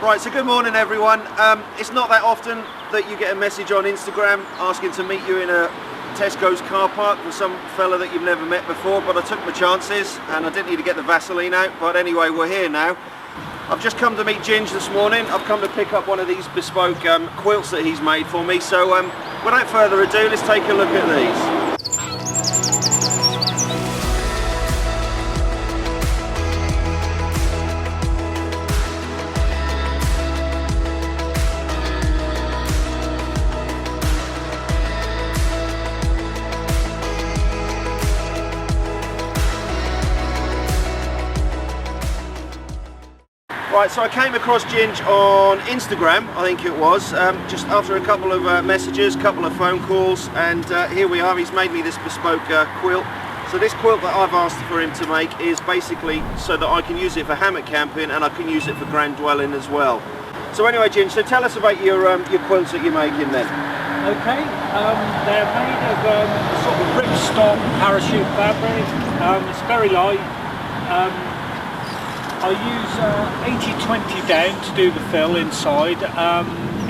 Right, so good morning everyone. It's not that often that you get a message on Instagram asking to meet you in a Tesco's car park with some fella that you've never met before, but I took my chances and I didn't need to get the Vaseline out, but anyway, we're here now. I've just come to meet Ginge this morning. I've come to pick up one of these bespoke quilts that he's made for me, so without further ado, let's take a look at these. Right, so I came across Ginge on Instagram, I think it was, just after a couple of messages, couple of phone calls, and here we are. He's made me this bespoke quilt. So this quilt that I've asked for him to make is basically so that I can use it for hammock camping and I can use it for ground dwelling as well. So anyway, Ginge, so tell us about your quilts that you're making then. Okay, they're made of sort of ripstop parachute fabric. It's very light. I use 80-20 down to do the fill inside.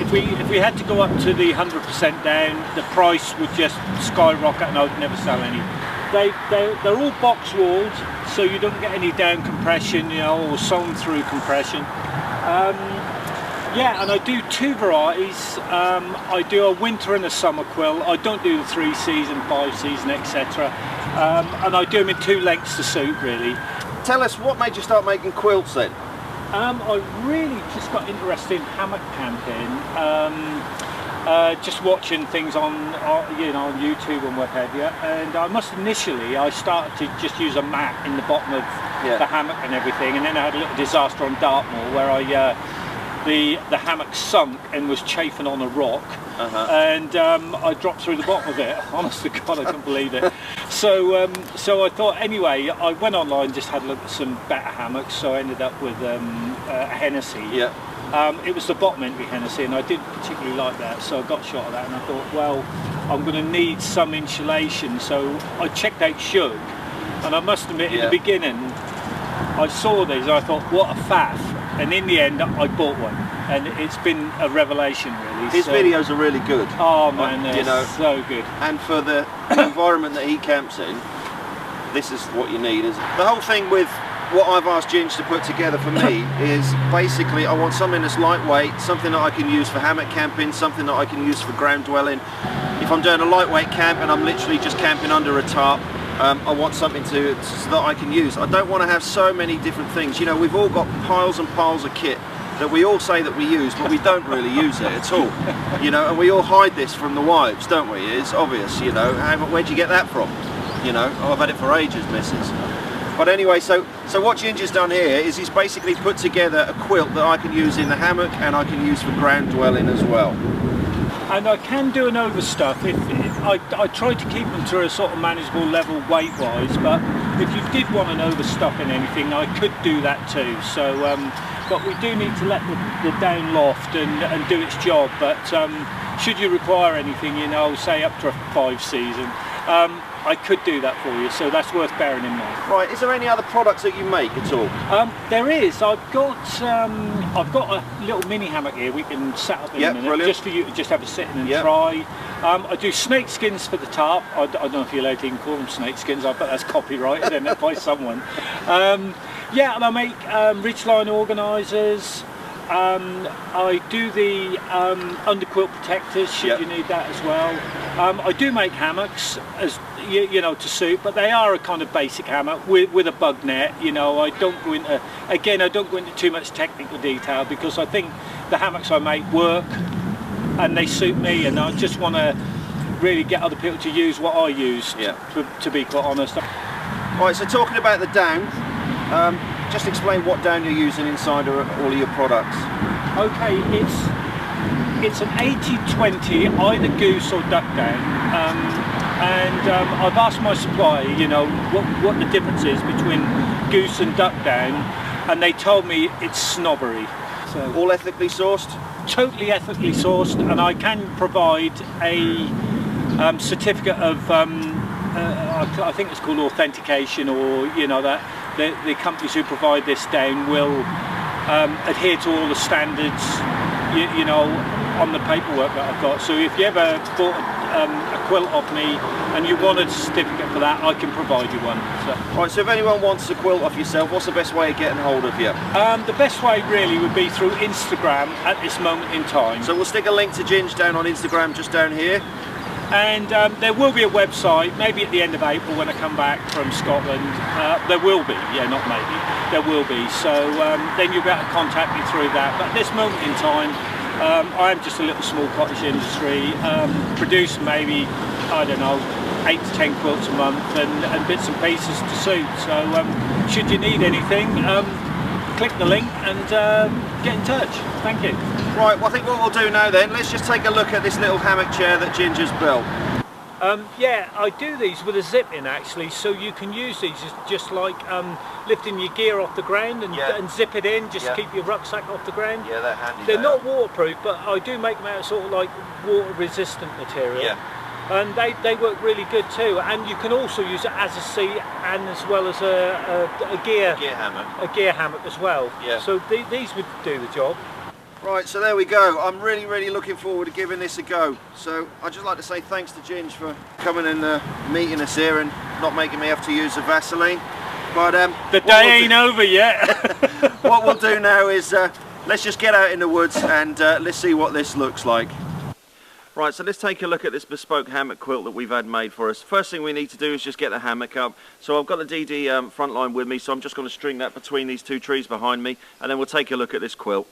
If we had to go up to the 100% down, the price would just skyrocket and I would never sell any. They're all box walled, so you don't get any down compression, you know, or sewn through compression. Yeah, and I do two varieties. I do a winter and a summer quilt. I don't do the 3-season, 5-season, etc. And I do them in two lengths to suit, really. Tell us, what made you start making quilts then? I really just got interested in hammock camping, just watching things on on YouTube and what have you. And initially I started to just use a mat in the bottom of the hammock and everything, and then I had a little disaster on Dartmoor where the hammock sunk and was chafing on a rock, and I dropped through the bottom of it. Honest to God, I couldn't believe it. So I thought, anyway, I went online, just had a look at some better hammocks, so I ended up with a Hennessy. Yeah. It was the bottom end of Hennessy, and I didn't particularly like that, so I got a shot of that, and I thought, well, I'm going to need some insulation, so I checked out Shug, and I must admit, in the beginning, I saw these, and I thought, what a faff. And in the end, I bought one, and it's been a revelation, really. His videos are really good. Oh man, they're so good. And for the environment that he camps in, this is what you need. Is the whole thing with what I've asked Ginge to put together for me is basically I want something that's lightweight, something that I can use for hammock camping, something that I can use for ground dwelling. If I'm doing a lightweight camp and I'm literally just camping under a tarp, I want something so that I can use. I don't want to have so many different things. You know, we've all got piles and piles of kit that we all say that we use, but we don't really use it at all. You know, and we all hide this from the wives, don't we? It's obvious, you know. Where'd you get that from? You know, I've had it for ages, missus. But anyway, so what Ginger's done here is he's basically put together a quilt that I can use in the hammock and I can use for ground dwelling as well. And I can do an overstuff if I try to keep them to a sort of manageable level weight-wise, but if you did want an overstuff in anything, I could do that too. So, but we do need to let the down loft and do its job. But should you require anything, you know, say up to a 5-season, I could do that for you, so that's worth bearing in mind. Right, is there any other products that you make at all? There is. I've got a little mini hammock here we can set up in a minute, brilliant. just for you to just have a sit in and try. I do snake skins for the tarp. I don't know if you're allowed to even call them snake skins, I bet that's copyrighted isn't it, by someone. Yeah, and I make ridgeline organisers. I do the underquilt protectors, should you need that as well. I do make hammocks, as you know, to suit, but they are a kind of basic hammock with a bug net. You know, I don't go into too much technical detail because I think the hammocks I make work and they suit me, and I just want to really get other people to use what I use. To be quite honest. Right, so talking about the down. Just explain what down you're using inside all of your products. Okay, it's an 80-20, either goose or duck down, and I've asked my supplier, you know, what the difference is between goose and duck down, and they told me it's snobbery. So all ethically sourced? Totally ethically sourced, and I can provide a certificate of I think it's called authentication, or you know that the companies who provide this down will adhere to all the standards, you know, on the paperwork that I've got. So if you ever bought a quilt off me and you wanted a certificate for that, I can provide you one. Right, so if anyone wants a quilt off yourself, what's the best way of getting hold of you? The best way really would be through Instagram at this moment in time. So we'll stick a link to Ginge down on Instagram just down here. And there will be a website, maybe at the end of April when I come back from Scotland. There will be, yeah, not maybe, there will be. So then you'll be able to contact me through that. But at this moment in time, I am just a little small cottage industry, produce maybe, I don't know, 8 to 10 quilts a month and bits and pieces to suit. So should you need anything, click the link and get in touch. Thank you. Right, well I think what we'll do now then, let's just take a look at this little hammock chair that Ginger's built. Yeah, I do these with a zip in actually, so you can use these as just like lifting your gear off the ground and zip it in, just to keep your rucksack off the ground. Yeah, they're handy. They're not waterproof, but I do make them out of sort of like water resistant material. Yeah. And they work really good too, and you can also use it as a seat and as well as a gear hammock as well. Yeah. So these would do the job. Right, so there we go. I'm really looking forward to giving this a go. So I'd just like to say thanks to Ginge for coming and meeting us here and not making me have to use the Vaseline. But the day ain't over yet. What we'll do now is let's just get out in the woods and let's see what this looks like. Right, so let's take a look at this bespoke hammock quilt that we've had made for us. First thing we need to do is just get the hammock up. So I've got the DD front line with me, so I'm just going to string that between these two trees behind me, and then we'll take a look at this quilt.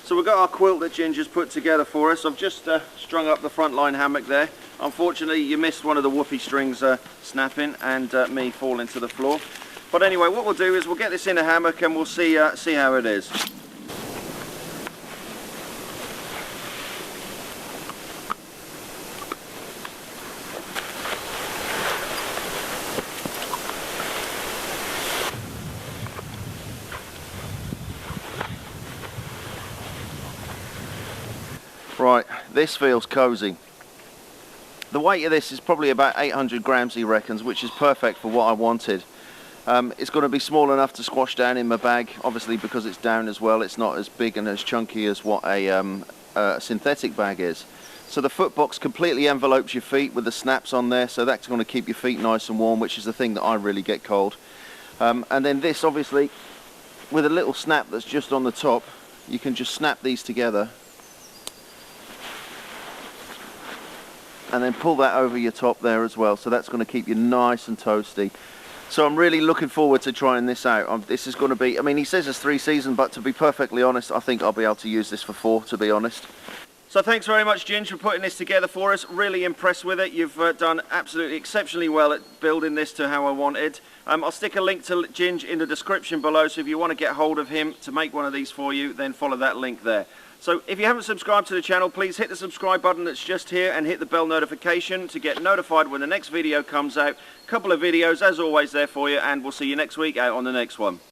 So we've got our quilt that Ginger's put together for us. I've just strung up the front line hammock there. Unfortunately, you missed one of the whoopee strings snapping and me falling to the floor. But anyway, what we'll do is we'll get this in a hammock and we'll see how it is. Right, this feels cozy. The weight of this is probably about 800 grams, he reckons, which is perfect for what I wanted. It's going to be small enough to squash down in my bag, obviously because it's down as well. It's not as big and as chunky as what a synthetic bag is. So the foot box completely envelopes your feet with the snaps on there, so that's going to keep your feet nice and warm, which is the thing that I really get cold. And then this, obviously, with a little snap that's just on the top, you can just snap these together and then pull that over your top there as well, so that's going to keep you nice and toasty. So I'm really looking forward to trying this out. This is going to be, I mean, he says it's 3 seasons, but to be perfectly honest, I think I'll be able to use this for 4, to be honest. So thanks very much, Ginge, for putting this together for us. Really impressed with it. You've done absolutely exceptionally well at building this to how I wanted. I'll stick a link to Ginge in the description below, so if you want to get hold of him to make one of these for you, then follow that link there. So if you haven't subscribed to the channel, please hit the subscribe button that's just here and hit the bell notification to get notified when the next video comes out. A couple of videos as always there for you, and we'll see you next week out on the next one.